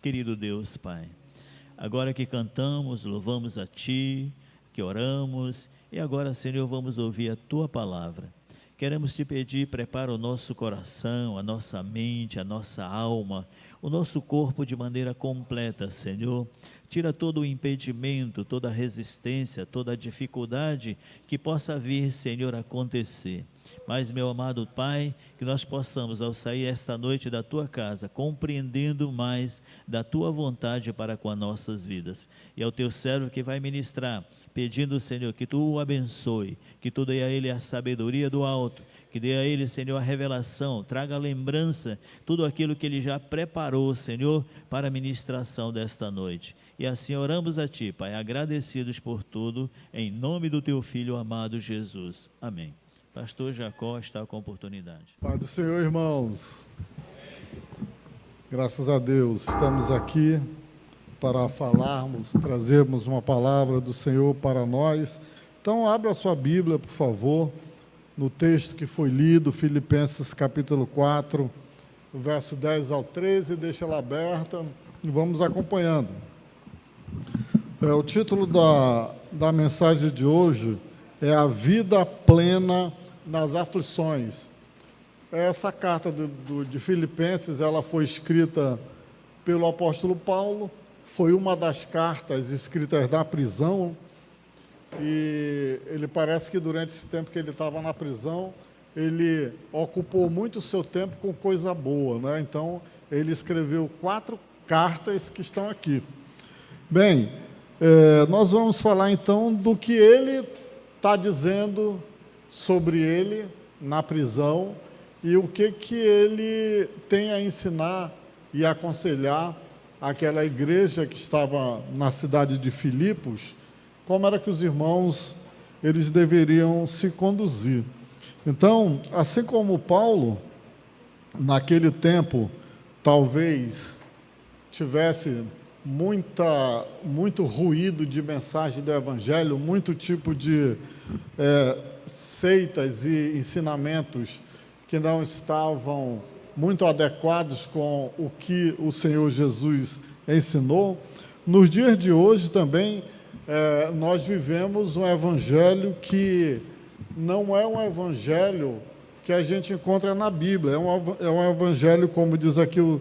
Querido Deus, Pai, agora que cantamos, louvamos a Ti, que oramos, e agora, Senhor, vamos ouvir a Tua palavra. Queremos Te pedir, prepara o nosso coração, a nossa mente, a nossa alma, o nosso corpo de maneira completa, Senhor. Tira todo o impedimento, toda a resistência, toda a dificuldade que possa vir, Senhor, acontecer. Mas, meu amado Pai, que nós possamos, ao sair esta noite da Tua casa, compreendendo mais da Tua vontade para com as nossas vidas. E ao Teu servo que vai ministrar, pedindo, Senhor, que Tu o abençoe, que Tu dê a ele a sabedoria do alto, que dê a ele, Senhor, a revelação, traga a lembrança, tudo aquilo que ele já preparou, Senhor, para a ministração desta noite. E assim oramos a Ti, Pai, agradecidos por tudo, em nome do Teu Filho amado Jesus. Amém. Pastor Jacó está com a oportunidade. Pai do Senhor, irmãos. Graças a Deus, estamos aqui para falarmos, trazermos uma palavra do Senhor para nós. Então, abra a sua Bíblia, por favor, no texto que foi lido, Filipenses capítulo 4, verso 10 ao 13, deixa ela aberta e vamos acompanhando. O título da mensagem de hoje é A Vida Plena nas Aflições. Essa carta de Filipenses, ela foi escrita pelo apóstolo Paulo, foi uma das cartas escritas na prisão, e ele parece que durante esse tempo que ele estava na prisão, ele ocupou muito o seu tempo com coisa boa, né? Então, ele escreveu 4 cartas que estão aqui. Bem, nós vamos falar então do que ele está dizendo sobre ele na prisão e o que ele tem a ensinar e aconselhar àquela igreja que estava na cidade de Filipos, como era que os irmãos eles deveriam se conduzir. Então, assim como Paulo, naquele tempo, talvez tivesse muito ruído de mensagem do Evangelho, muito tipo de seitas e ensinamentos que não estavam muito adequados com o que o Senhor Jesus ensinou. Nos dias de hoje também, nós vivemos um Evangelho que não é um Evangelho que a gente encontra na Bíblia, é um Evangelho, como diz aqui o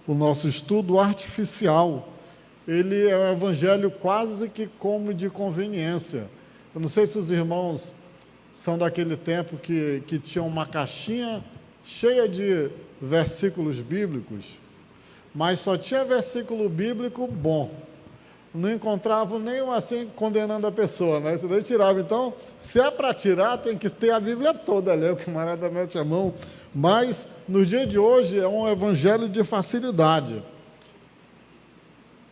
nosso estudo, artificial. Ele é um Evangelho quase que como de conveniência. Eu não sei se os irmãos são daquele tempo que tinham uma caixinha cheia de versículos bíblicos, mas só tinha versículo bíblico bom. Não encontravam nenhum assim condenando a pessoa, né? Você daí tirava. Então, se é para tirar, tem que ter a Bíblia toda ali, o camarada mete a mão. Mas, no dia de hoje, é um evangelho de facilidade.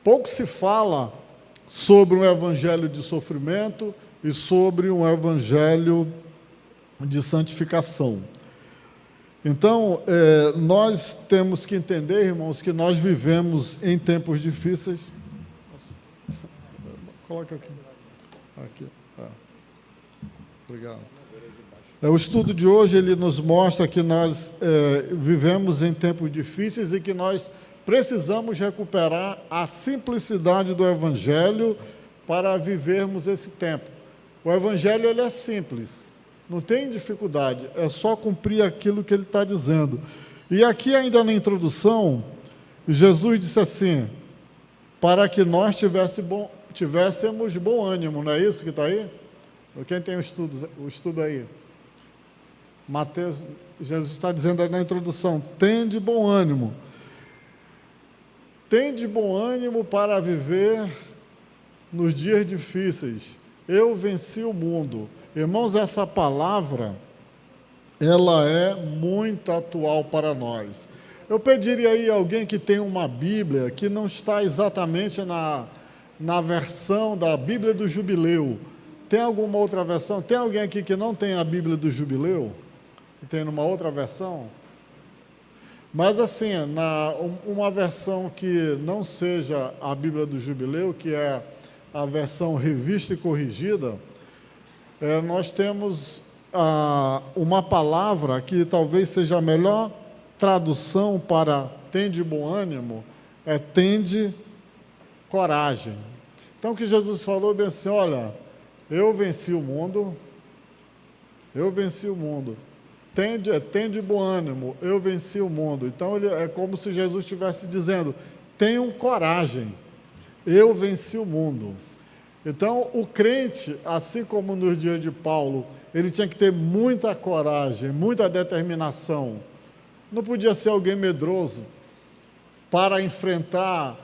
Pouco se fala sobre um evangelho de sofrimento e sobre um evangelho de santificação. Então, nós temos que entender, irmãos, que nós vivemos em tempos difíceis. Coloca aqui. Aqui. Obrigado. O estudo de hoje, ele nos mostra que nós vivemos em tempos difíceis e que nós precisamos recuperar a simplicidade do Evangelho para vivermos esse tempo. O Evangelho, ele é simples, não tem dificuldade, é só cumprir aquilo que ele está dizendo. E aqui, ainda na introdução, Jesus disse assim, para que nós tivéssemos bom ânimo, não é isso que está aí? Quem tem o estudo aí? Mateus, Jesus está dizendo aí na introdução, tende bom ânimo. Tende bom ânimo para viver nos dias difíceis. Eu venci o mundo. Irmãos, essa palavra, ela é muito atual para nós. Eu pediria aí a alguém que tem uma Bíblia, que não está exatamente na versão da Bíblia do Jubileu. Tem alguma outra versão? Tem alguém aqui que não tem a Bíblia do Jubileu? Que tem numa outra versão? Mas assim, uma versão que não seja a Bíblia do Jubileu, que é a versão revista e corrigida, nós temos uma palavra que talvez seja a melhor tradução para tende bom ânimo, tende coragem. Então, o que Jesus falou bem assim, olha, eu venci o mundo, tende bom ânimo, eu venci o mundo. Então, é como se Jesus estivesse dizendo, tenham coragem, eu venci o mundo. Então, o crente, assim como nos dias de Paulo, ele tinha que ter muita coragem, muita determinação. Não podia ser alguém medroso para enfrentar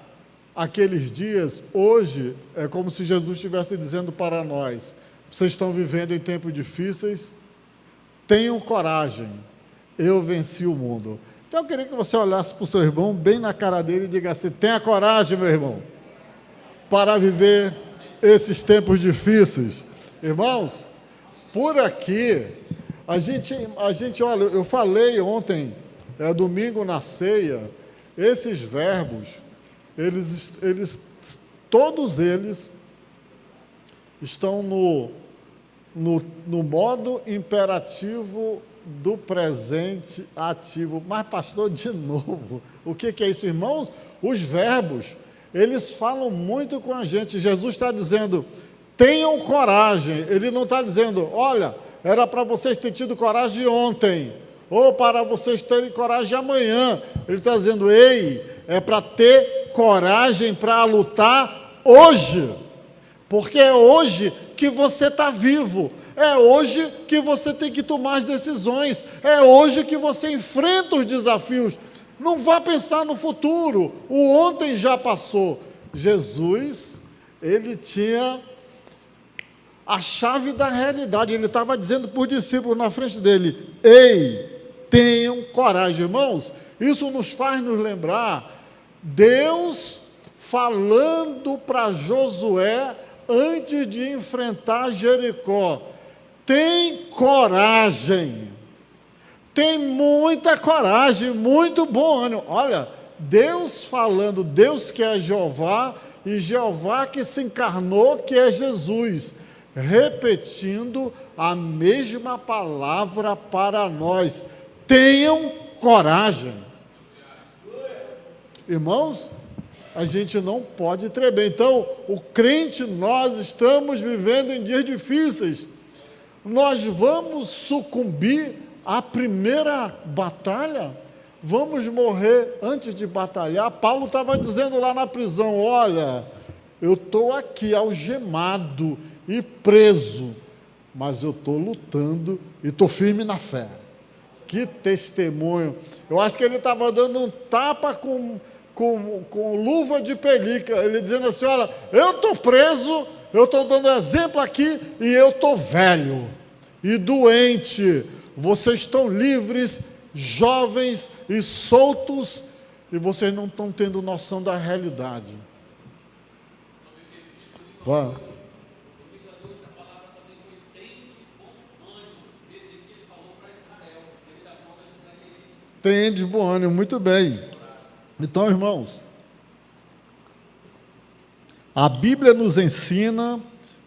aqueles dias. Hoje, é como se Jesus estivesse dizendo para nós, vocês estão vivendo em tempos difíceis, tenham coragem, eu venci o mundo. Então, eu queria que você olhasse para o seu irmão, bem na cara dele, e diga assim, tenha coragem, meu irmão, para viver esses tempos difíceis. Irmãos, por aqui, a gente, olha, eu falei ontem, domingo na ceia, esses verbos, todos eles estão no modo imperativo do presente ativo. Mas, pastor, de novo, o que é isso, irmãos? Os verbos, eles falam muito com a gente. Jesus está dizendo, tenham coragem. Ele não está dizendo, olha, era para vocês terem tido coragem ontem, ou para vocês terem coragem amanhã. Ele está dizendo, ei, é para ter coragem para lutar hoje, porque é hoje que você está vivo, é hoje que você tem que tomar as decisões, é hoje que você enfrenta os desafios. Não vá pensar no futuro, o ontem já passou. Jesus, ele tinha a chave da realidade, ele estava dizendo para os discípulos na frente dele, ei, tenham coragem. Irmãos, isso nos faz nos lembrar, Deus falando para Josué, antes de enfrentar Jericó, tem coragem, tem muita coragem, muito bom ânimo. Olha, Deus falando, Deus que é Jeová, e Jeová que se encarnou, que é Jesus, repetindo a mesma palavra para nós, tenham coragem. Irmãos, a gente não pode tremer. Então, o crente, nós estamos vivendo em dias difíceis, nós vamos sucumbir à primeira batalha, vamos morrer antes de batalhar. Paulo estava dizendo lá na prisão, olha, eu estou aqui algemado e preso, mas eu estou lutando e estou firme na fé. Que testemunho! Eu acho que ele estava dando um tapa com luva de pelica, ele dizendo assim, olha, eu estou preso, eu estou dando exemplo aqui, e eu estou velho e doente, vocês estão livres, jovens e soltos, e vocês não estão tendo noção da realidade. Vá. Tende bom ânimo, muito bem. Então, irmãos, a Bíblia nos ensina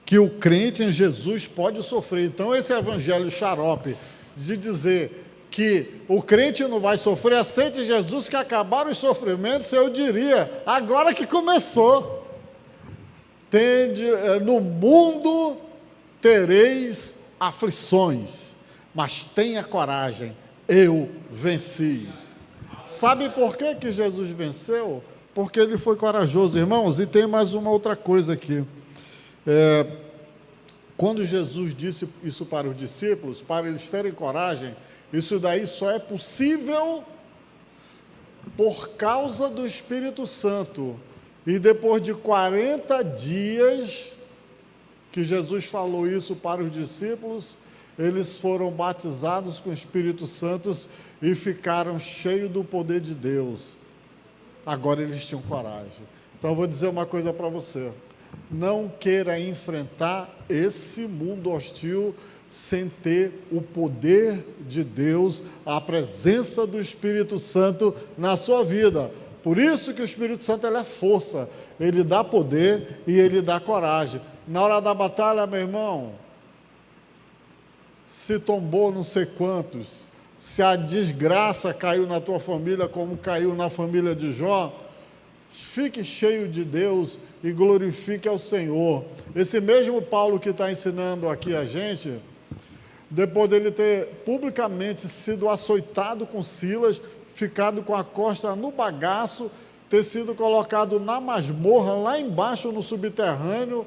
que o crente em Jesus pode sofrer. Então, esse evangelho xarope de dizer que o crente não vai sofrer, aceite Jesus que acabaram os sofrimentos, eu diria, agora que começou. No mundo tereis aflições, mas tenha coragem, eu venci. Sabe por que Jesus venceu? Porque ele foi corajoso, irmãos. E tem mais uma outra coisa aqui. Quando Jesus disse isso para os discípulos, para eles terem coragem, isso daí só é possível por causa do Espírito Santo. E depois de 40 dias que Jesus falou isso para os discípulos, eles foram batizados com o Espírito Santo e ficaram cheios do poder de Deus. Agora eles tinham coragem. Então eu vou dizer uma coisa para você, não queira enfrentar esse mundo hostil sem ter o poder de Deus, a presença do Espírito Santo na sua vida. Por isso que o Espírito Santo ele é força, ele dá poder e ele dá coragem. Na hora da batalha, meu irmão, se tombou não sei quantos, se a desgraça caiu na tua família como caiu na família de Jó, fique cheio de Deus e glorifique ao Senhor. Esse mesmo Paulo que está ensinando aqui a gente, depois dele ter publicamente sido açoitado com Silas, ficado com a costa no bagaço, ter sido colocado na masmorra, lá embaixo no subterrâneo,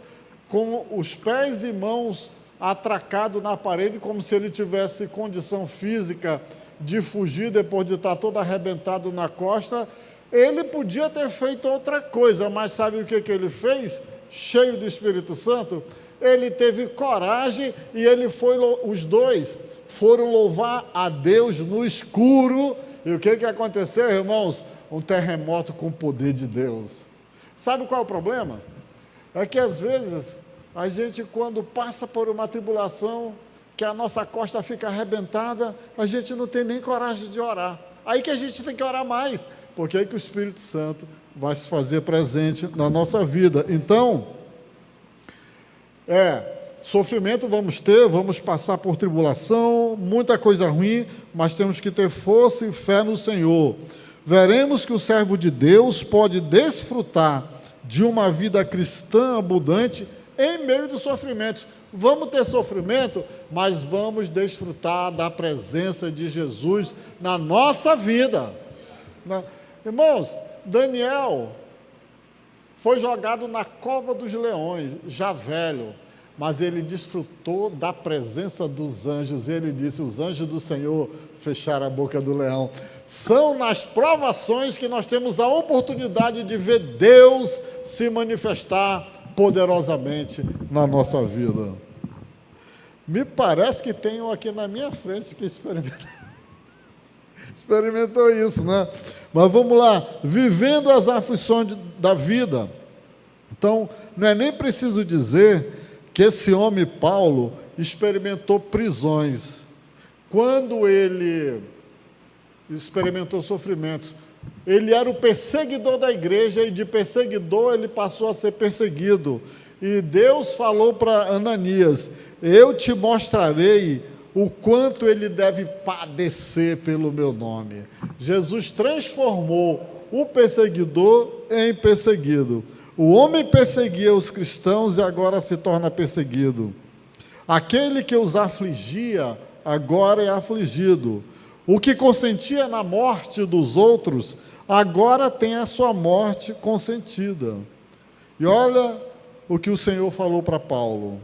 com os pés e mãos atracados na parede, como se ele tivesse condição física de fugir depois de estar todo arrebentado na costa. Ele podia ter feito outra coisa, mas sabe o que ele fez? Cheio do Espírito Santo, ele teve coragem e os dois foram louvar a Deus no escuro. E o que aconteceu, irmãos? Um terremoto com o poder de Deus. Sabe qual é o problema? É que às vezes a gente, quando passa por uma tribulação, que a nossa costa fica arrebentada, a gente não tem nem coragem de orar. Aí que a gente tem que orar mais, porque aí que o Espírito Santo vai se fazer presente na nossa vida. Então, sofrimento vamos ter, vamos passar por tribulação, muita coisa ruim, mas temos que ter força e fé no Senhor. Veremos que o servo de Deus pode desfrutar de uma vida cristã abundante em meio dos sofrimentos. Vamos ter sofrimento, mas vamos desfrutar da presença de Jesus na nossa vida. Irmãos, Daniel foi jogado na cova dos leões, já velho, mas ele desfrutou da presença dos anjos. Ele disse: os anjos do Senhor fecharam a boca do leão. São nas provações que nós temos a oportunidade de ver Deus se manifestar poderosamente na nossa vida. Me parece que tem um aqui na minha frente que experimentou isso, né? Mas vamos lá, vivendo as aflições da vida. Então, não é nem preciso dizer que esse homem Paulo experimentou prisões. Quando ele experimentou sofrimentos, ele era o perseguidor da igreja, e de perseguidor ele passou a ser perseguido. E Deus falou para Ananias: eu te mostrarei o quanto ele deve padecer pelo meu nome. Jesus transformou o perseguidor em perseguido. O homem perseguia os cristãos e agora se torna perseguido. Aquele que os afligia, agora é afligido. O que consentia na morte dos outros, agora tem a sua morte consentida. E olha o que o Senhor falou para Paulo: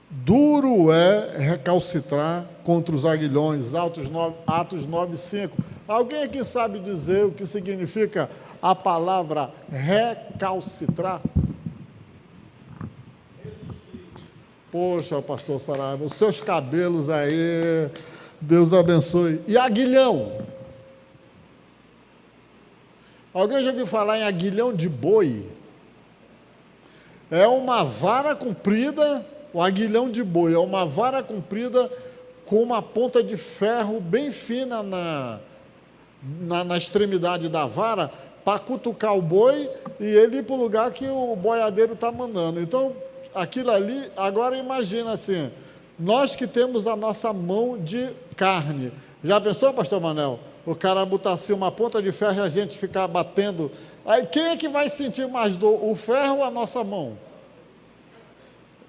duro é recalcitrar contra os aguilhões. Atos 9:5. Alguém aqui sabe dizer o que significa a palavra recalcitrar? Poxa, pastor Saraiva, os seus cabelos aí, Deus abençoe. E aguilhão? Alguém já ouviu falar em aguilhão de boi? É uma vara comprida. O aguilhão de boi é uma vara comprida com uma ponta de ferro bem fina na extremidade da vara, para cutucar o boi e ele ir para o lugar que o boiadeiro está mandando. Então, aquilo ali, agora imagina assim, nós que temos a nossa mão de carne. Já pensou, pastor Manel? O cara botar assim uma ponta de ferro e a gente ficar batendo. Aí quem é que vai sentir mais dor, o ferro ou a nossa mão?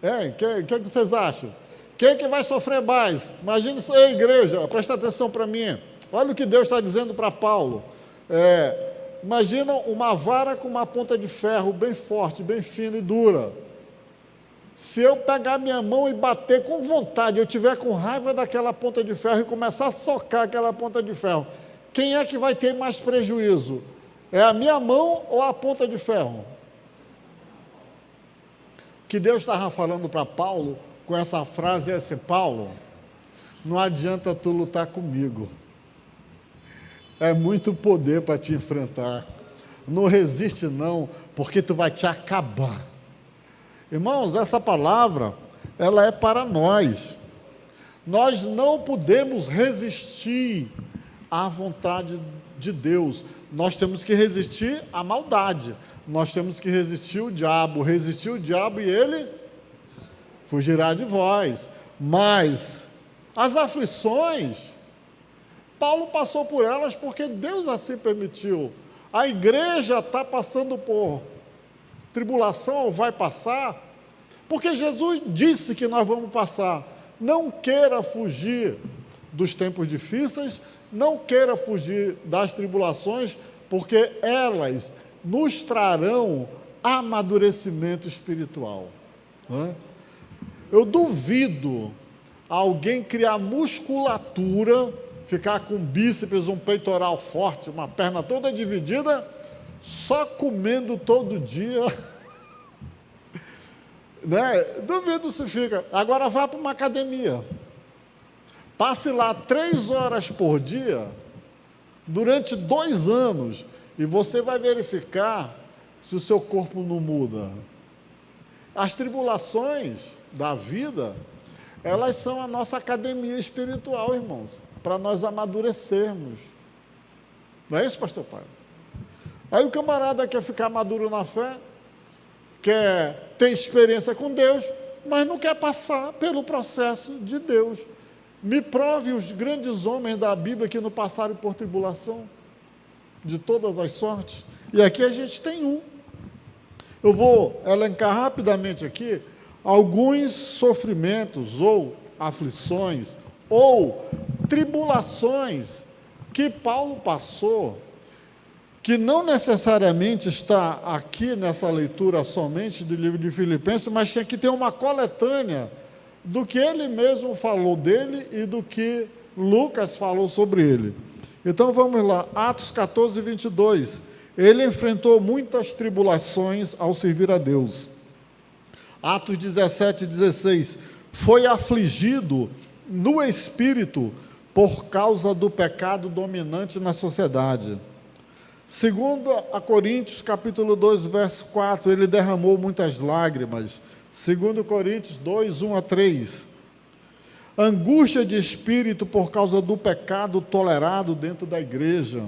O que vocês acham? Quem é que vai sofrer mais? Imagina isso. Ei, igreja, presta atenção para mim. Olha o que Deus está dizendo para Paulo. Imagina uma vara com uma ponta de ferro bem forte, bem fina e dura. Se eu pegar minha mão e bater com vontade, eu tiver com raiva daquela ponta de ferro e começar a socar aquela ponta de ferro, quem é que vai ter mais prejuízo? É a minha mão ou a ponta de ferro? O que Deus estava falando para Paulo com essa frase é assim: Paulo, não adianta tu lutar comigo. É muito poder para te enfrentar. Não resiste não, porque tu vai te acabar. Irmãos, essa palavra, ela é para nós. Nós não podemos resistir à vontade de Deus. Nós temos que resistir à maldade. Nós temos que resistir o diabo. Resistir o diabo e ele fugirá de vós. Mas as aflições, Paulo passou por elas porque Deus assim permitiu. A igreja está passando por tribulação, ou vai passar, porque Jesus disse que nós vamos passar. Não queira fugir dos tempos difíceis, não queira fugir das tribulações, porque elas nos trarão amadurecimento espiritual. Não é? Eu duvido alguém criar musculatura, ficar com bíceps, um peitoral forte, uma perna toda dividida, só comendo todo dia. Né? Duvido se fica. Agora vá para uma academia. Passe lá 3 horas por dia, durante 2 anos, e você vai verificar se o seu corpo não muda. As tribulações da vida, elas são a nossa academia espiritual, irmãos, para nós amadurecermos. Não é isso, pastor Paulo? Aí o camarada quer ficar maduro na fé, quer ter experiência com Deus, mas não quer passar pelo processo de Deus. Me prove os grandes homens da Bíblia que não passaram por tribulação, de todas as sortes. E aqui a gente tem um. Eu vou elencar rapidamente aqui alguns sofrimentos, ou aflições, ou tribulações que Paulo passou, que não necessariamente está aqui nessa leitura somente do livro de Filipenses, mas tinha que ter uma coletânea do que ele mesmo falou dele e do que Lucas falou sobre ele. Então vamos lá, Atos 14, 22. Ele enfrentou muitas tribulações ao servir a Deus. Atos 17, 16. Foi afligido no espírito por causa do pecado dominante na sociedade. Segundo a Coríntios, capítulo 2, verso 4, ele derramou muitas lágrimas. Segundo Coríntios 2, 1 a 3. Angústia de espírito por causa do pecado tolerado dentro da igreja.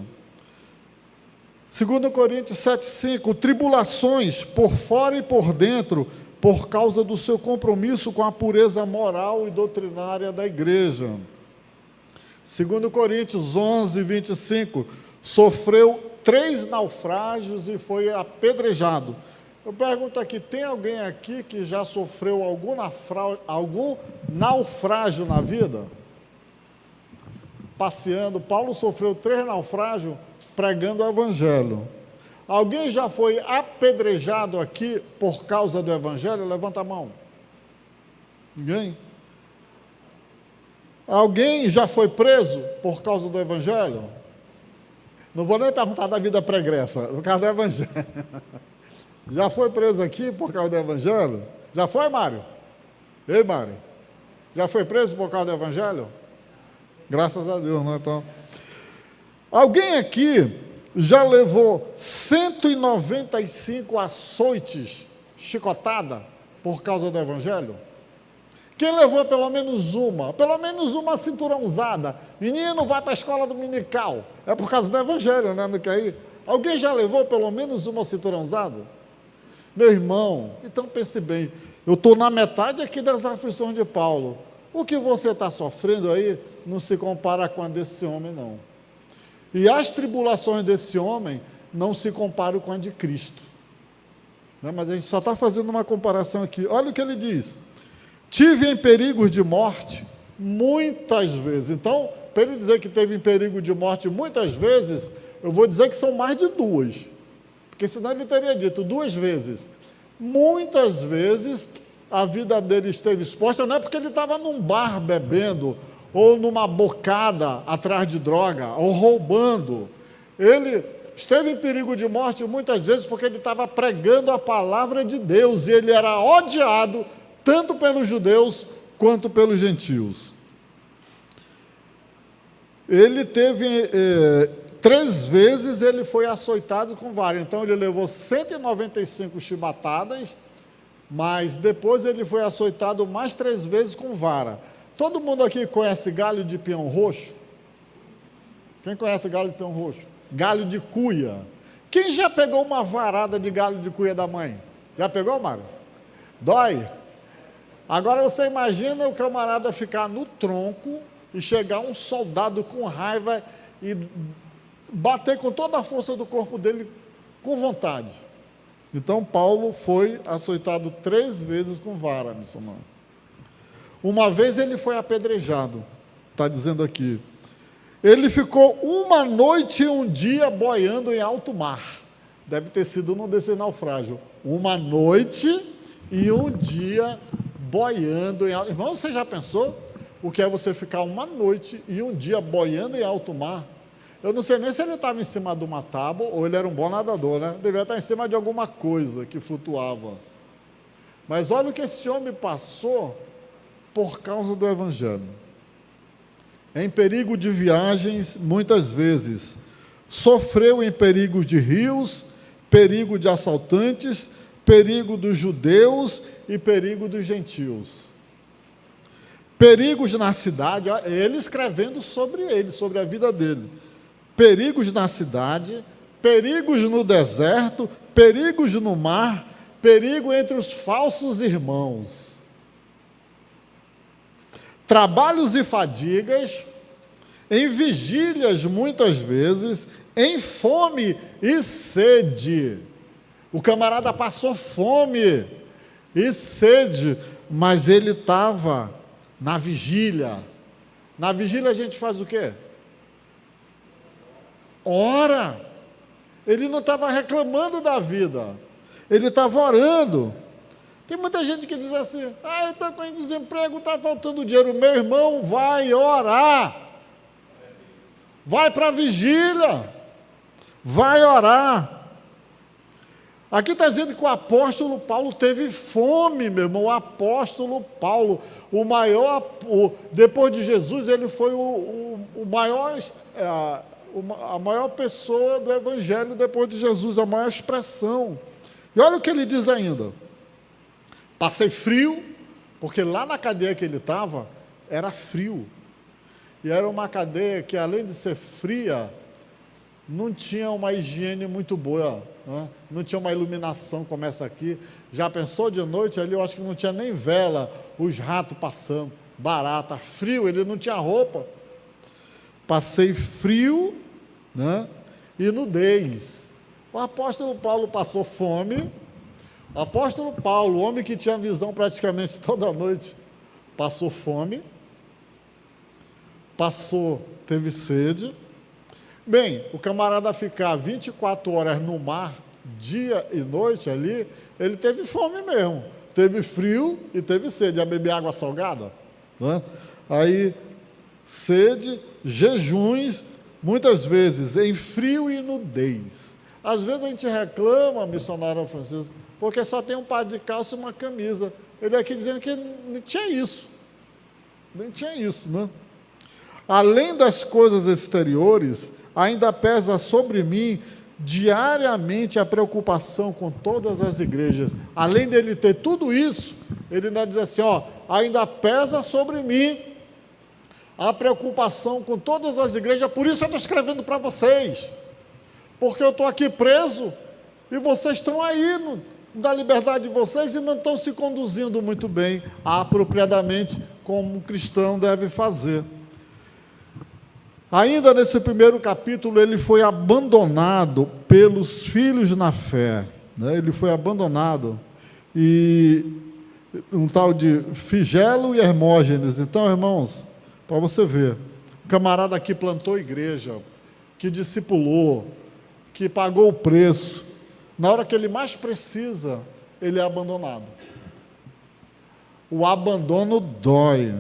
Segundo Coríntios 7, 5. Tribulações por fora e por dentro por causa do seu compromisso com a pureza moral e doutrinária da igreja. Segundo Coríntios 11, 25. Sofreu 3 naufrágios e foi apedrejado. Eu pergunto aqui, tem alguém aqui que já sofreu algum naufrágio na vida? Passeando, Paulo sofreu 3 naufrágios pregando o Evangelho. Alguém já foi apedrejado aqui por causa do Evangelho? Levanta a mão. Ninguém? Alguém já foi preso por causa do Evangelho? Não vou nem perguntar da vida pregressa, no caso do Evangelho. Já foi preso aqui por causa do Evangelho? Já foi, Mário? Ei, Mário? Já foi preso por causa do Evangelho? Graças a Deus, né? Então, alguém aqui já levou 195 açoites, chicotada, por causa do Evangelho? Quem levou pelo menos uma cinturãozada? Menino, vai para a escola dominical. É por causa do Evangelho, né? Não quer ir? Alguém já levou pelo menos uma cinturãozada? Meu irmão, então pense bem, eu estou na metade aqui das aflições de Paulo. O que você está sofrendo aí não se compara com a desse homem, não. E as tribulações desse homem não se comparam com a de Cristo. Né? Mas a gente só está fazendo uma comparação aqui. Olha o que ele diz. Tive em perigos de morte muitas vezes. Então, para ele dizer que teve em perigo de morte muitas vezes, eu vou dizer que são mais de 2. Porque senão ele teria dito 2 vezes. Muitas vezes a vida dele esteve exposta, não é porque ele estava num bar bebendo, ou numa bocada atrás de droga, ou roubando. Ele esteve em perigo de morte muitas vezes porque ele estava pregando a palavra de Deus, e ele era odiado tanto pelos judeus quanto pelos gentios. Ele teve 3 vezes ele foi açoitado com vara, então ele levou 195 chibatadas, mas depois ele foi açoitado mais 3 vezes com vara. Todo mundo aqui conhece galho de peão roxo? Quem conhece galho de peão roxo? Galho de cuia. Quem já pegou uma varada de galho de cuia da mãe? Já pegou, Mário? Dói? Agora você imagina o camarada ficar no tronco e chegar um soldado com raiva e bater com toda a força do corpo dele, com vontade. Então, Paulo foi açoitado 3 vezes com vara, missionário. Uma vez ele foi apedrejado, está dizendo aqui. Ele ficou 1 noite e 1 dia boiando em alto mar. Deve ter sido num desse naufrágio. 1 noite e 1 dia boiando em alto mar. Irmão, você já pensou o que é você ficar 1 noite e 1 dia boiando em alto mar? Eu não sei nem se ele estava em cima de uma tábua ou ele era um bom nadador, né? Devia estar em cima de alguma coisa que flutuava. Mas olha o que esse homem passou por causa do Evangelho. Em perigo de viagens, muitas vezes. Sofreu em perigos de rios, perigo de assaltantes, perigo dos judeus e perigo dos gentios. Perigos na cidade, ele escrevendo sobre ele, sobre a vida dele. Perigos na cidade, perigos no deserto, perigos no mar, perigo entre os falsos irmãos. Trabalhos e fadigas, em vigílias muitas vezes, em fome e sede. O camarada passou fome e sede, mas ele estava na vigília. Na vigília a gente faz o quê? Ora. Ele não estava reclamando da vida, ele estava orando. Tem muita gente que diz assim: eu estou com desemprego, está faltando dinheiro. Meu irmão, vai orar, vai para a vigília, vai orar. Aqui está dizendo que o apóstolo Paulo teve fome, meu irmão. O apóstolo Paulo, depois de Jesus, ele foi o maior, a maior pessoa do Evangelho depois de Jesus, a maior expressão. E olha o que ele diz ainda: passei frio, porque lá na cadeia que ele estava, era frio. E era uma cadeia que, além de ser fria, não tinha uma higiene muito boa, né? Não tinha uma iluminação como essa aqui. Já pensou de noite ali? Eu acho que não tinha nem vela, os ratos passando, barata, frio, ele não tinha roupa. Passei frio, né? E nudez. O apóstolo Paulo passou fome. O apóstolo Paulo, o homem que tinha visão praticamente toda noite, passou fome, teve sede. Bem, o camarada ficar 24 horas no mar, dia e noite ali, ele teve fome mesmo, teve frio e teve sede. Ia beber água salgada, né? Aí, sede, jejuns, muitas vezes em frio e nudez. Às vezes a gente reclama, missionário Francisco, porque só tem um par de calça e uma camisa. Ele aqui dizendo que não tinha isso. Nem tinha isso, né? Além das coisas exteriores, ainda pesa sobre mim diariamente a preocupação com todas as igrejas. Além dele ter tudo isso, ele ainda diz assim, ainda pesa sobre mim a preocupação com todas as igrejas. Por isso eu estou escrevendo para vocês, porque eu estou aqui preso e vocês estão aí da liberdade de vocês e não estão se conduzindo muito bem, apropriadamente, como um cristão deve fazer. Ainda nesse primeiro capítulo, ele foi abandonado pelos filhos na fé, né? Ele foi abandonado, e um tal de Figelo e Hermógenes. Então, irmãos, para você ver, o camarada que plantou igreja, que discipulou, que pagou o preço, na hora que ele mais precisa, ele é abandonado. O abandono dói.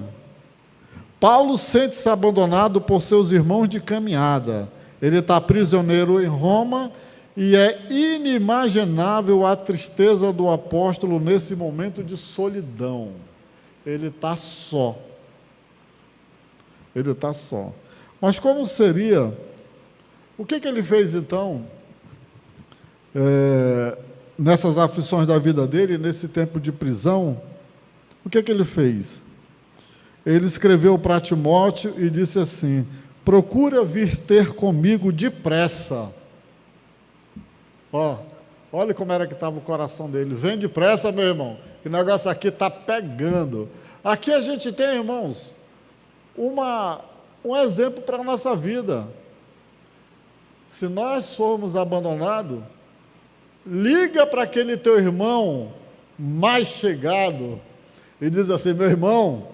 Paulo sente-se abandonado por seus irmãos de caminhada. Ele está prisioneiro em Roma e é inimaginável a tristeza do apóstolo nesse momento de solidão. Ele está só. Ele está só. Mas como seria? O que ele fez então? Nessas aflições da vida dele, nesse tempo de prisão, o que ele fez? Ele escreveu para Timóteo e disse assim: procura vir ter comigo depressa. Olha como era que estava o coração dele. Vem depressa, meu irmão, que o negócio aqui está pegando. Aqui a gente tem, irmãos, um exemplo para a nossa vida. Se nós formos abandonados, liga para aquele teu irmão mais chegado e diz assim: meu irmão,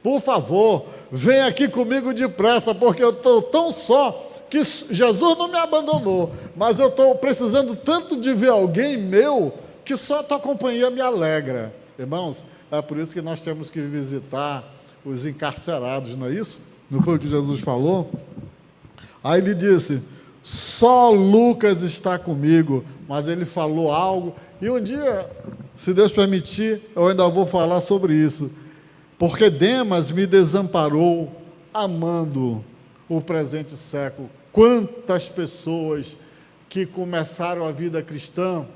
por favor, vem aqui comigo depressa, porque eu estou tão só, que Jesus não me abandonou, mas eu estou precisando tanto de ver alguém meu, que só a tua companhia me alegra. Irmãos, é por isso que nós temos que visitar os encarcerados, não é isso? Não foi o que Jesus falou? Aí ele disse: só Lucas está comigo, mas ele falou algo, e um dia, se Deus permitir, eu ainda vou falar sobre isso, porque Demas me desamparou, amando o presente século. Quantas pessoas que começaram a vida cristã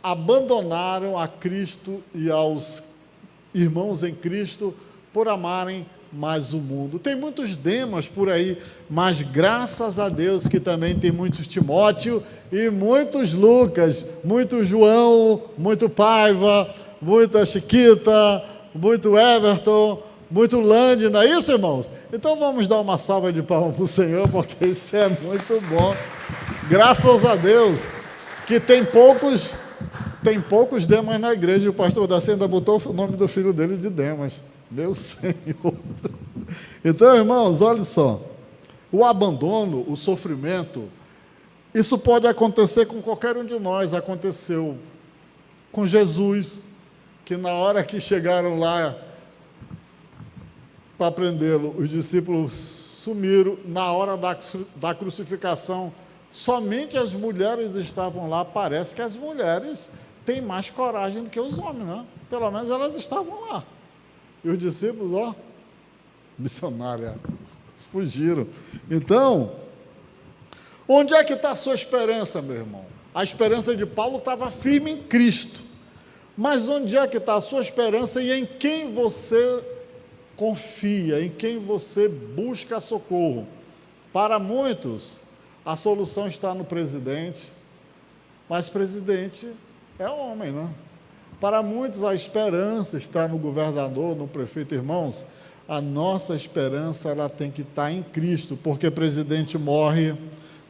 abandonaram a Cristo e aos irmãos em Cristo por amarem mais o mundo. Tem muitos Demas por aí, mas graças a Deus que também tem muitos Timóteo e muitos Lucas, muito João, muito Paiva, muita Chiquita, muito Everton, muito Lande, não é isso, irmãos? Então vamos dar uma salva de palmas para o Senhor, porque isso é muito bom. Graças a Deus que tem poucos Demas na igreja, e o pastor Daci ainda botou o nome do filho dele de Demas. Meu Senhor. Então, irmãos, olha só, o abandono, o sofrimento, isso pode acontecer com qualquer um de nós. Aconteceu com Jesus, que na hora que chegaram lá para prendê-lo, os discípulos sumiram. Na hora da crucificação, somente as mulheres estavam lá. Parece que as mulheres têm mais coragem do que os homens, né? Pelo menos elas estavam lá. E os discípulos, ó, missionária, fugiram. Então, onde é que está a sua esperança, meu irmão? A esperança de Paulo estava firme em Cristo. Mas onde é que está a sua esperança e em quem você confia, em quem você busca socorro? Para muitos, a solução está no presidente, mas presidente é homem, né? Para muitos, a esperança está no governador, no prefeito. Irmãos, a nossa esperança ela tem que estar em Cristo, porque presidente morre,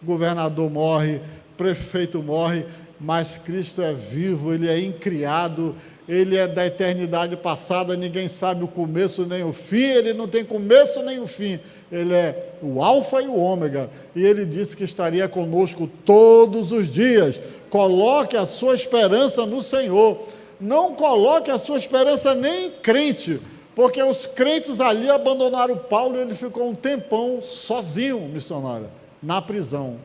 governador morre, prefeito morre, mas Cristo é vivo, Ele é incriado, Ele é da eternidade passada, ninguém sabe o começo nem o fim, Ele não tem começo nem o fim, Ele é o alfa e o ômega, e Ele disse que estaria conosco todos os dias. Coloque a sua esperança no Senhor, não coloque a sua esperança nem em crente, porque os crentes ali abandonaram Paulo e ele ficou um tempão sozinho, missionário, na prisão.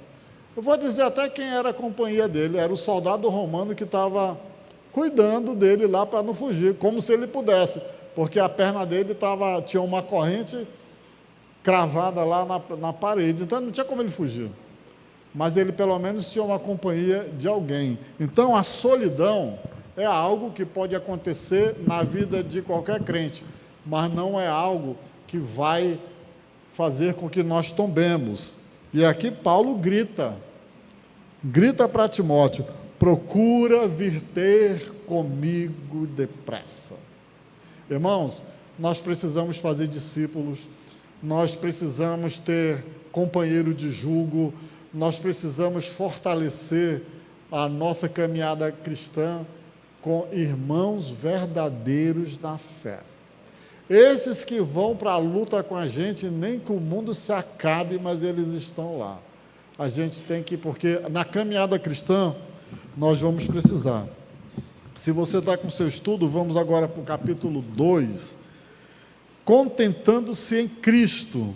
Eu vou dizer até quem era a companhia dele, era o soldado romano que estava cuidando dele lá para não fugir, como se ele pudesse, porque a perna dele tinha uma corrente cravada lá na parede, então não tinha como ele fugir. Mas ele pelo menos tinha uma companhia de alguém. Então a solidão é algo que pode acontecer na vida de qualquer crente, mas não é algo que vai fazer com que nós tombemos. E aqui Paulo grita para Timóteo: procura vir ter comigo depressa. Irmãos, nós precisamos fazer discípulos, nós precisamos ter companheiro de jugo, nós precisamos fortalecer a nossa caminhada cristã com irmãos verdadeiros na fé. Esses que vão para a luta com a gente, nem que o mundo se acabe, mas eles estão lá. A gente tem que, porque na caminhada cristã, nós vamos precisar. Se você está com o seu estudo, vamos agora para o capítulo 2, contentando-se em Cristo.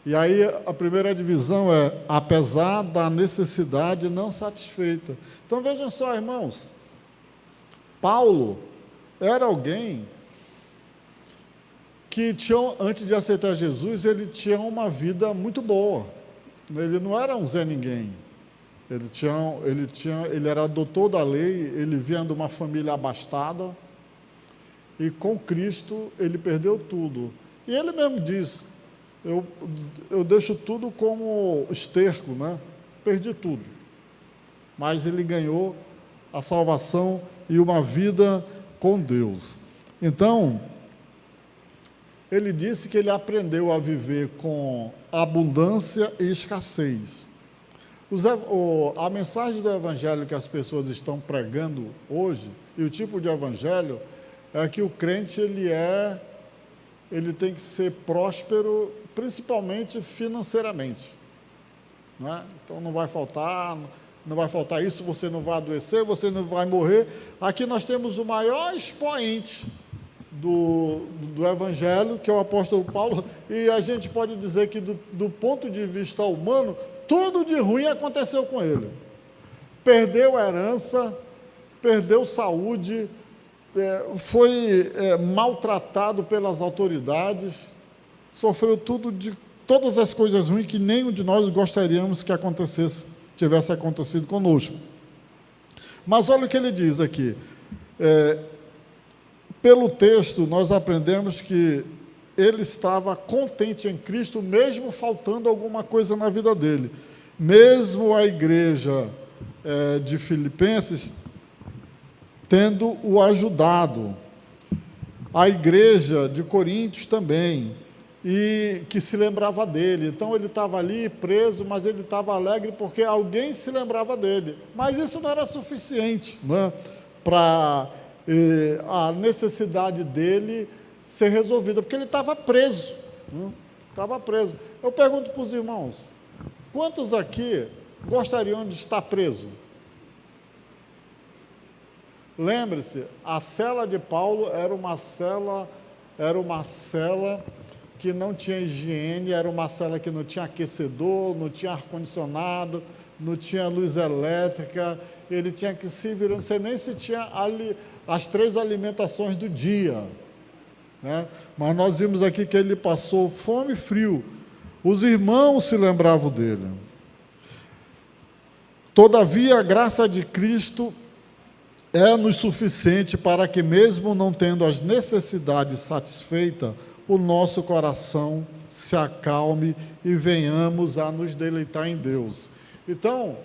E aí a primeira divisão é, apesar da necessidade não satisfeita. Então vejam só, irmãos, Paulo era alguém que tinha, antes de aceitar Jesus, ele tinha uma vida muito boa. Ele não era um Zé Ninguém. Ele era doutor da lei, ele vinha de uma família abastada, e com Cristo ele perdeu tudo. E ele mesmo diz: eu deixo tudo como esterco, né? Perdi tudo. Mas ele ganhou a salvação e uma vida com Deus. Então, ele disse que ele aprendeu a viver com abundância e escassez. A mensagem do evangelho que as pessoas estão pregando hoje, e o tipo de evangelho, é que o crente ele tem que ser próspero, principalmente financeiramente. Não é? Então não vai faltar isso, você não vai adoecer, você não vai morrer. Aqui nós temos o maior expoente do evangelho, que é o apóstolo Paulo, e a gente pode dizer que do ponto de vista humano, tudo de ruim aconteceu com ele. Perdeu a herança, perdeu saúde, foi maltratado pelas autoridades, sofreu todas as coisas ruins que nenhum de nós gostaríamos que tivesse acontecido conosco. Mas olha o que ele diz aqui. Pelo texto, nós aprendemos que ele estava contente em Cristo, mesmo faltando alguma coisa na vida dele. Mesmo a igreja de Filipenses tendo o ajudado, a igreja de Coríntios também, e que se lembrava dele. Então ele estava ali preso, mas ele estava alegre porque alguém se lembrava dele. Mas isso não era suficiente, né, para a necessidade dele ser resolvida, porque ele estava preso. Estava preso. Eu pergunto para os irmãos, quantos aqui gostariam de estar preso? Lembre-se, a cela de Paulo era uma cela que não tinha higiene, era uma cela que não tinha aquecedor, não tinha ar-condicionado, não tinha luz elétrica, ele tinha que se virar, não sei nem se tinha as 3 alimentações do dia, né? Mas nós vimos aqui que ele passou fome e frio, os irmãos se lembravam dele. Todavia, a graça de Cristo é-nos suficiente para que, mesmo não tendo as necessidades satisfeitas, o nosso coração se acalme e venhamos a nos deleitar em Deus. Então,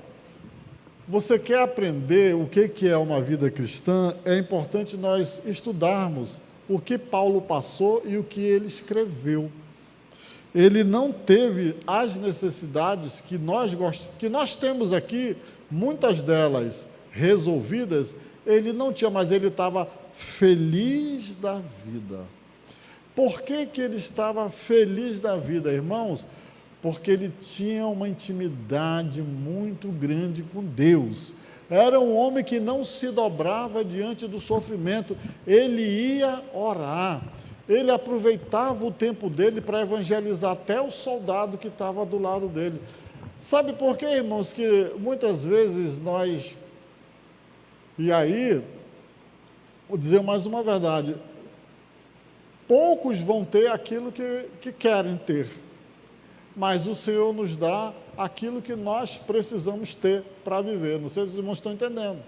você quer aprender o que é uma vida cristã? É importante nós estudarmos o que Paulo passou e o que ele escreveu. Ele não teve as necessidades que nós temos aqui, muitas delas resolvidas, ele não tinha, mas ele estava feliz da vida. Por que ele estava feliz da vida, irmãos? Porque ele tinha uma intimidade muito grande com Deus. Era um homem que não se dobrava diante do sofrimento, ele ia orar, ele aproveitava o tempo dele para evangelizar até o soldado que estava do lado dele. Sabe por quê, irmãos, que muitas vezes nós... E aí, vou dizer mais uma verdade, poucos vão ter aquilo que querem ter, mas o Senhor nos dá aquilo que nós precisamos ter para viver. Não sei se os irmãos estão entendendo.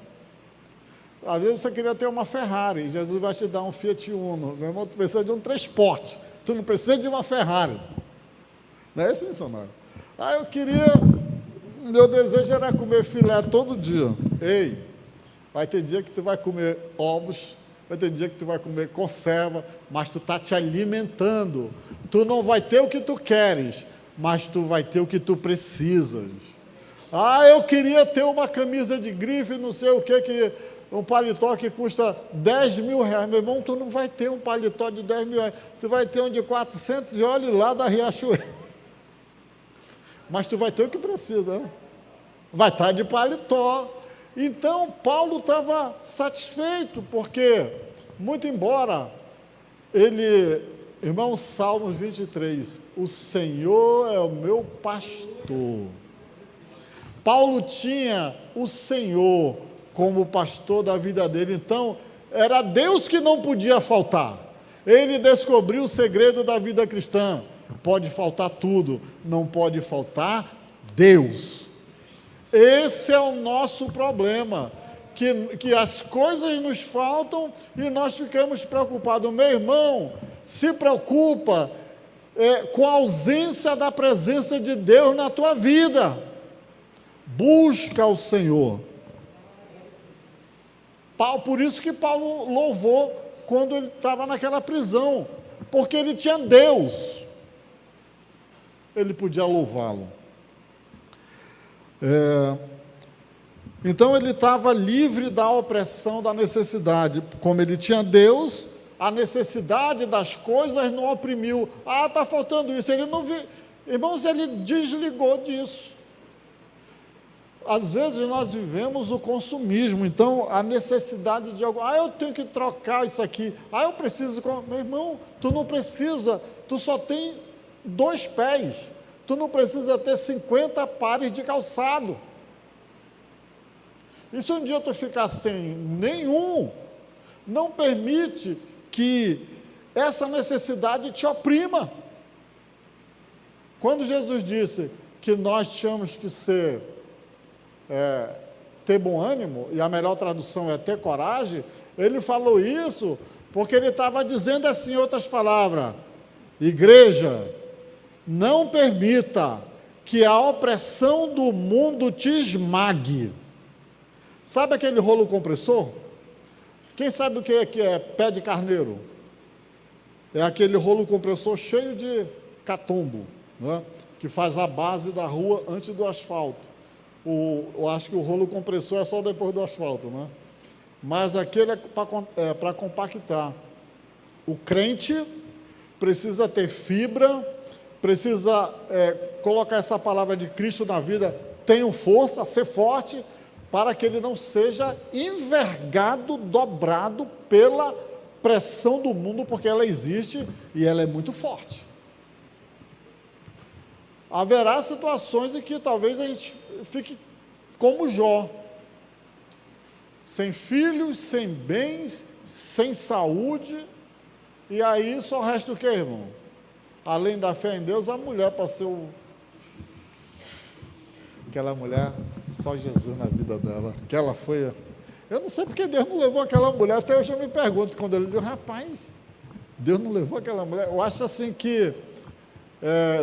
Às vezes você queria ter uma Ferrari, Jesus vai te dar um Fiat Uno. Meu irmão, tu precisa de um transporte, tu não precisa de uma Ferrari. Não é isso, missionário? Meu desejo era comer filé todo dia. Ei, vai ter dia que tu vai comer ovos, vai ter dia que tu vai comer conserva, mas tu está te alimentando. Tu não vai ter o que tu queres, mas tu vai ter o que tu precisas. Eu queria ter uma camisa de grife, não sei o que um paletó que custa 10 mil reais. Meu irmão, tu não vai ter um paletó de 10 mil reais, tu vai ter um de 400 e olhe lá da Riachuelo. Mas tu vai ter o que precisa, né? Vai estar de paletó. Então, Paulo estava satisfeito, porque, muito embora irmão, Salmos 23, o Senhor é o meu pastor. Paulo tinha o Senhor como pastor da vida dele, então, era Deus que não podia faltar. Ele descobriu o segredo da vida cristã. Pode faltar tudo, não pode faltar Deus. Esse é o nosso problema, que as coisas nos faltam e nós ficamos preocupados. Meu irmão, se preocupa com a ausência da presença de Deus na tua vida. Busca o Senhor. Por isso que Paulo louvou quando ele estava naquela prisão, porque ele tinha Deus, ele podia louvá-lo. Então ele estava livre da opressão, da necessidade. Como ele tinha Deus, a necessidade das coisas não oprimiu. Ah, está faltando isso. Ele não viu. Irmãos, ele desligou disso. Às vezes nós vivemos o consumismo, então a necessidade de algo. Ah, eu tenho que trocar isso aqui. Ah, eu preciso. Meu irmão, tu não precisa, tu só tem 2 pés. Tu não precisa ter 50 pares de calçado. E se um dia tu ficar sem nenhum, não permite que essa necessidade te oprima. Quando Jesus disse que nós tínhamos que ter bom ânimo, e a melhor tradução é ter coragem, ele falou isso porque ele estava dizendo assim, em outras palavras: igreja, não permita que a opressão do mundo te esmague. Sabe aquele rolo compressor? Quem sabe o que é pé de carneiro? É aquele rolo compressor cheio de catombo, né? Que faz a base da rua antes do asfalto. Eu acho que o rolo compressor é só depois do asfalto, né? Mas aquele é para compactar. O crente precisa ter fibra, precisa colocar essa palavra de Cristo na vida, tenha força, ser forte, para que ele não seja envergado, dobrado pela pressão do mundo, porque ela existe e ela é muito forte. Haverá situações em que talvez a gente fique como Jó, sem filhos, sem bens, sem saúde, e aí só resta o que, irmão? Além da fé em Deus, a mulher para ser aquela mulher, só Jesus na vida dela, que ela foi. Eu não sei porque Deus não levou aquela mulher, até hoje eu me pergunto, quando ele diz, rapaz, Deus não levou aquela mulher. Eu acho assim que,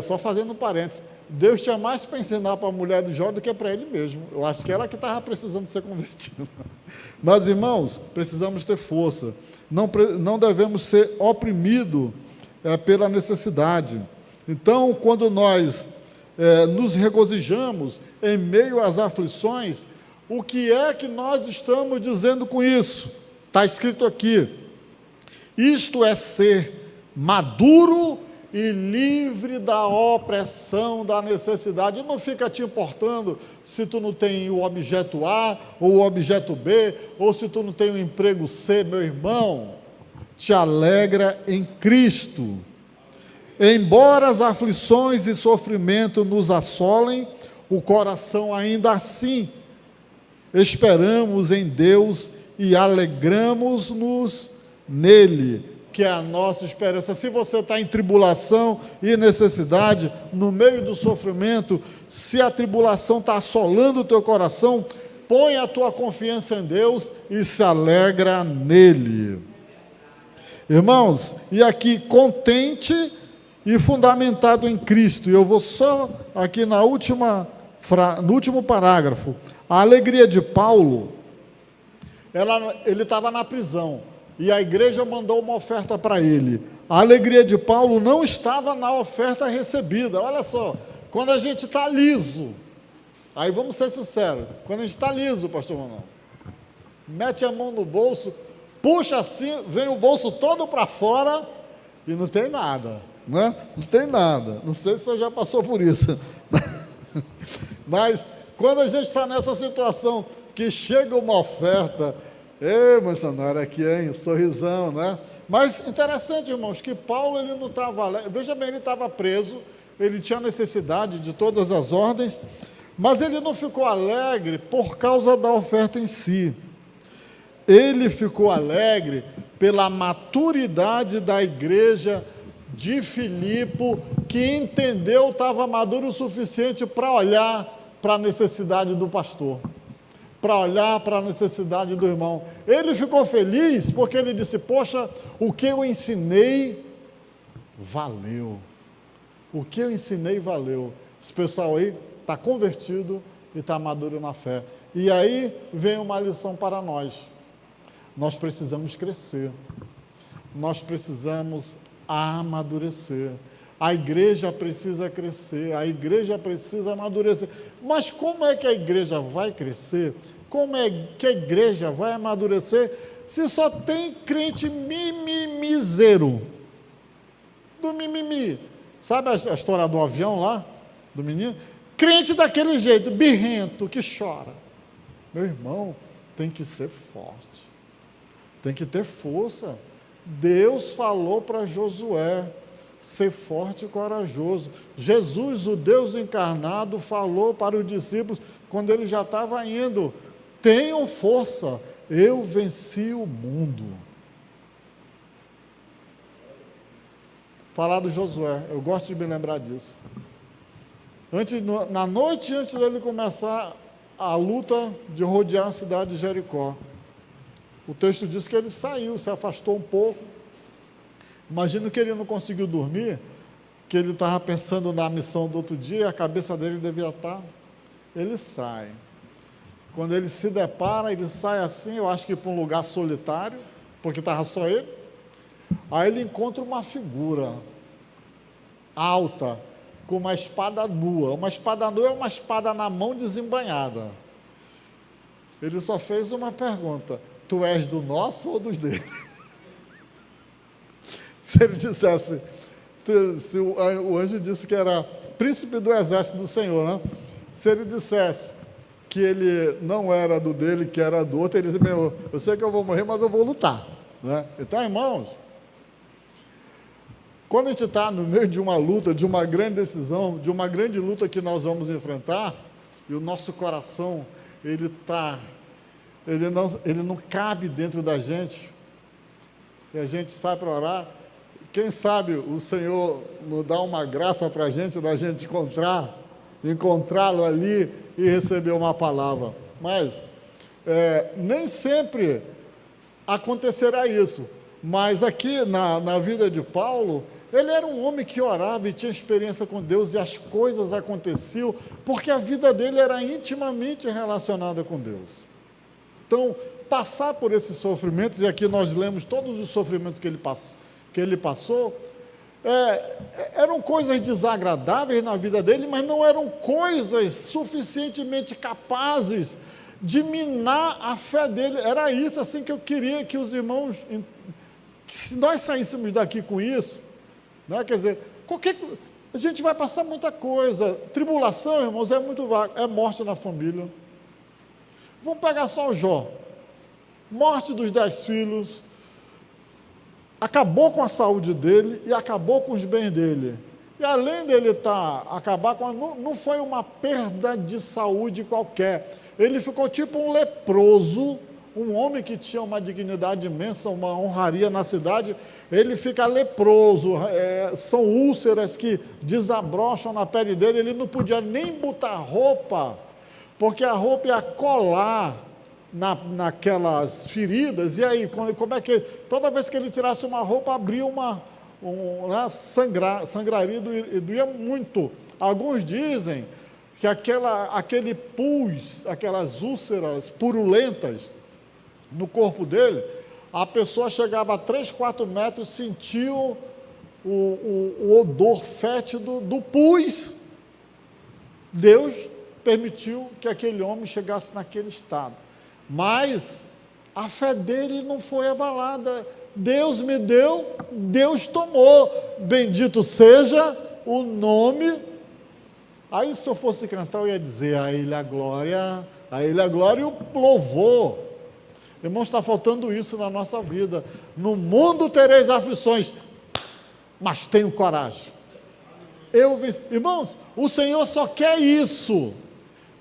só fazendo um parênteses, Deus tinha mais para ensinar para a mulher de Jó do que para ele mesmo. Eu acho que ela que estava precisando ser convertida. Mas, irmãos, precisamos ter força, não devemos ser oprimidos pela necessidade. Então, quando nós nos regozijamos em meio às aflições, o que é que nós estamos dizendo com isso? Está escrito aqui: isto é ser maduro e livre da opressão, da necessidade. Não fica te importando se tu não tem o objeto A ou o objeto B, ou se tu não tem o emprego C, meu irmão. Te alegra em Cristo. Embora as aflições e sofrimento nos assolem, o coração ainda assim esperamos em Deus e alegramos-nos nele, que é a nossa esperança. Se você está em tribulação e necessidade, no meio do sofrimento, se a tribulação está assolando o teu coração, põe a tua confiança em Deus e se alegra nele. Irmãos, e aqui, contente e fundamentado em Cristo, e eu vou só aqui no último parágrafo. A alegria de Paulo, ele estava na prisão, e a igreja mandou uma oferta para ele. A alegria de Paulo não estava na oferta recebida. Olha só, quando a gente está liso, aí vamos ser sinceros, quando a gente está liso, pastor Manuel, mete a mão no bolso, puxa assim, vem o bolso todo para fora, e não tem nada, né? Não tem nada. Não sei se você já passou por isso. Mas quando a gente está nessa situação que chega uma oferta, missionário, aqui, hein? Sorrisão, né? Mas interessante, irmãos, que Paulo, ele não estava, veja bem, ele estava preso, ele tinha necessidade de todas as ordens, mas ele não ficou alegre por causa da oferta em si. Ele ficou alegre pela maturidade da igreja de Filipe, que entendeu, estava maduro o suficiente para olhar para a necessidade do pastor, para olhar para a necessidade do irmão. Ele ficou feliz porque ele disse, poxa, o que eu ensinei valeu. O que eu ensinei valeu. Esse pessoal aí está convertido e está maduro na fé. E aí vem uma lição para nós. Nós precisamos crescer. Nós precisamos a amadurecer. A igreja precisa crescer, a igreja precisa amadurecer. Mas como é que a igreja vai crescer? Como é que a igreja vai amadurecer se só tem crente mimimizeiro? Do mimimi. Sabe a história do avião lá, do menino? Crente daquele jeito, birrento, que chora. Meu irmão, tem que ser forte, tem que ter força. Deus falou para Josué, ser forte e corajoso. Jesus, o Deus encarnado, falou para os discípulos, quando ele já estava indo, tenham força, eu venci o mundo. Falar do Josué, eu gosto de me lembrar disso. Na noite antes dele começar a luta de rodear a cidade de Jericó, o texto diz que ele saiu, se afastou um pouco. Imagino que ele não conseguiu dormir, que ele estava pensando na missão do outro dia, e a cabeça dele devia estar. Ele sai. Quando ele se depara, ele sai assim, eu acho que para um lugar solitário, porque estava só ele. Aí ele encontra uma figura alta, com uma espada nua. Uma espada nua é uma espada na mão desembainhada. Ele só fez uma pergunta: tu és do nosso ou dos dele? Se ele dissesse, se o anjo disse que era príncipe do exército do Senhor, né? Se ele dissesse que ele não era do dele, que era do outro, ele disse, eu sei que eu vou morrer, mas eu vou lutar, né? Então, irmãos, quando a gente está no meio de uma luta, de uma grande decisão, de uma grande luta que nós vamos enfrentar, e o nosso coração, ele não cabe dentro da gente, e a gente sai para orar. Quem sabe o Senhor nos dá uma graça para a gente, da gente encontrá-lo ali e receber uma palavra. Mas nem sempre acontecerá isso. Mas aqui na vida de Paulo, ele era um homem que orava e tinha experiência com Deus, e as coisas aconteciam, porque a vida dele era intimamente relacionada com Deus. Então, passar por esses sofrimentos, e aqui nós lemos todos os sofrimentos que ele passou, eram coisas desagradáveis na vida dele, mas não eram coisas suficientemente capazes de minar a fé dele. Era isso assim que eu queria que os irmãos, que se nós saíssemos daqui com isso, né, quer dizer, a gente vai passar muita coisa. Tribulação, irmãos, é muito vago, é morte na família. Vamos pegar só o Jó, morte dos 10 filhos, acabou com a saúde dele e acabou com os bens dele. E além dele acabar com não foi uma perda de saúde qualquer. Ele ficou tipo um leproso, um homem que tinha uma dignidade imensa, uma honraria na cidade, ele fica leproso, são úlceras que desabrocham na pele dele, ele não podia nem botar roupa, porque a roupa ia colar naquelas feridas. E aí, como é que, toda vez que ele tirasse uma roupa, abria sangraria e doía muito. Alguns dizem que aquele pus, aquelas úlceras purulentas no corpo dele, a pessoa chegava a 3, 4 metros, sentiu o odor fétido do pus. Deus permitiu que aquele homem chegasse naquele estado. Mas a fé dele não foi abalada. Deus me deu, Deus tomou. Bendito seja o nome. Aí, se eu fosse cantar, eu ia dizer: a Ele a glória e o louvor. Irmãos, está faltando isso na nossa vida. No mundo tereis aflições, mas tenho coragem. Irmãos, o Senhor só quer isso,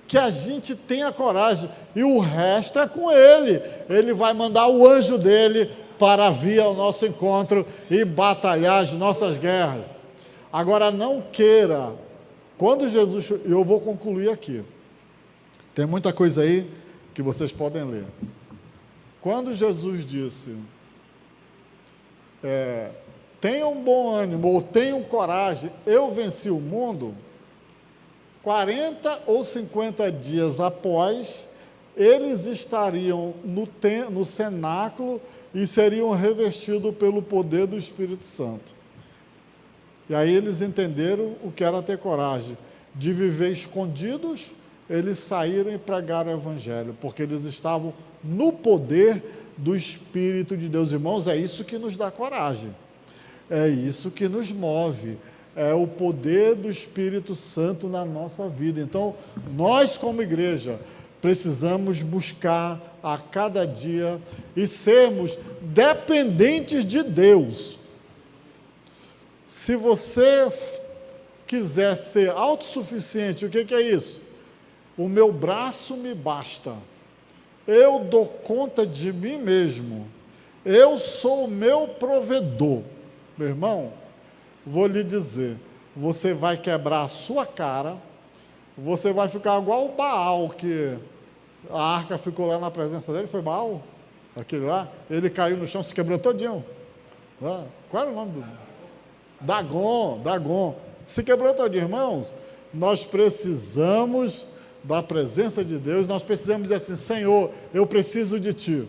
que a gente tenha coragem, e o resto é com Ele. Ele vai mandar o anjo dele para vir ao nosso encontro e batalhar as nossas guerras. Agora, não queira, quando Jesus, eu vou concluir aqui, tem muita coisa aí que vocês podem ler. Quando Jesus disse, tenham bom ânimo, ou tenham coragem, eu venci o mundo, 40 ou 50 dias após, eles estariam no cenáculo e seriam revestidos pelo poder do Espírito Santo. E aí eles entenderam o que era ter coragem. De viver escondidos, eles saíram e pregaram o Evangelho, porque eles estavam no poder do Espírito de Deus. Irmãos, é isso que nos dá coragem, é isso que nos move, é o poder do Espírito Santo na nossa vida. Então, nós como igreja, precisamos buscar a cada dia e sermos dependentes de Deus. Se você quiser ser autossuficiente, o que é isso? O meu braço me basta, eu dou conta de mim mesmo, eu sou o meu provedor. Meu irmão, vou lhe dizer, você vai quebrar a sua cara, você vai ficar igual o Baal, que a arca ficou lá na presença dele. Foi Baal? Aquele lá? Ele caiu no chão, se quebrou todinho. Qual era o nome do? Dagon. Se quebrou todinho. Irmãos, nós precisamos da presença de Deus, nós precisamos dizer assim: Senhor, eu preciso de Ti.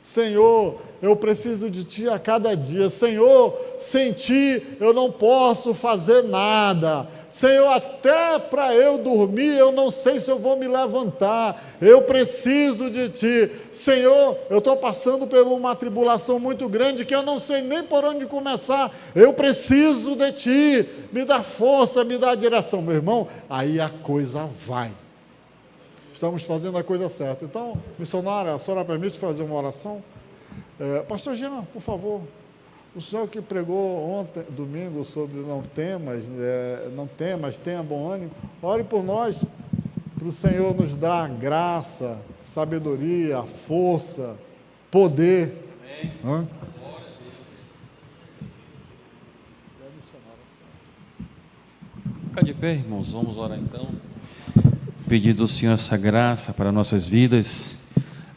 Senhor, eu preciso de Ti a cada dia. Senhor, sem Ti eu não posso fazer nada. Senhor, até para eu dormir, eu não sei se eu vou me levantar. Eu preciso de Ti. Senhor, eu estou passando por uma tribulação muito grande que eu não sei nem por onde começar. Eu preciso de Ti. Me dá força, me dá direção. Meu irmão, aí a coisa vai. Estamos fazendo a coisa certa. Então, missionária, a senhora permite fazer uma oração? Pastor Jean, por favor. O senhor que pregou ontem, domingo, sobre não temas, tenha bom ânimo. Ore por nós, para o Senhor nos dar graça, sabedoria, força, poder. Amém. Fica de pé, irmãos, vamos orar então. Pedir do Senhor essa graça para nossas vidas.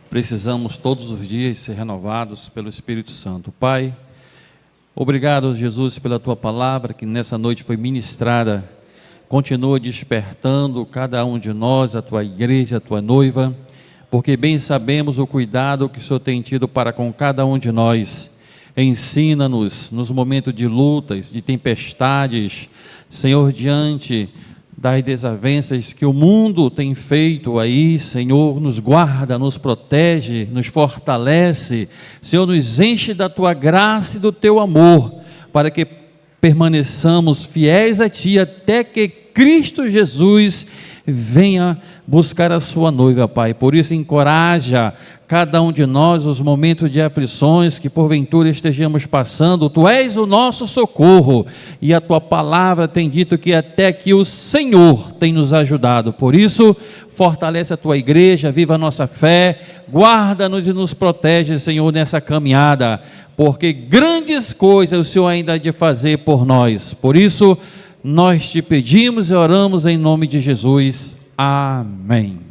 Precisamos todos os dias ser renovados pelo Espírito Santo. Pai, obrigado, Jesus, pela Tua palavra que nessa noite foi ministrada. Continua despertando cada um de nós, a Tua igreja, a Tua noiva, porque bem sabemos o cuidado que o Senhor tem tido para com cada um de nós. Ensina-nos nos momentos de lutas, de tempestades, Senhor, diante das desavenças que o mundo tem feito aí, Senhor, nos guarda, nos protege, nos fortalece. Senhor, nos enche da Tua graça e do Teu amor, para que permaneçamos fiéis a Ti até que Cristo Jesus venha buscar a sua noiva, Pai. Por isso, encoraja cada um de nós nos momentos de aflições que porventura estejamos passando. Tu és o nosso socorro e a Tua palavra tem dito que até aqui o Senhor tem nos ajudado. Por isso, fortalece a Tua igreja, viva a nossa fé, guarda-nos e nos protege, Senhor, nessa caminhada, porque grandes coisas o Senhor ainda há de fazer por nós. Por isso, nós Te pedimos e oramos em nome de Jesus. Amém.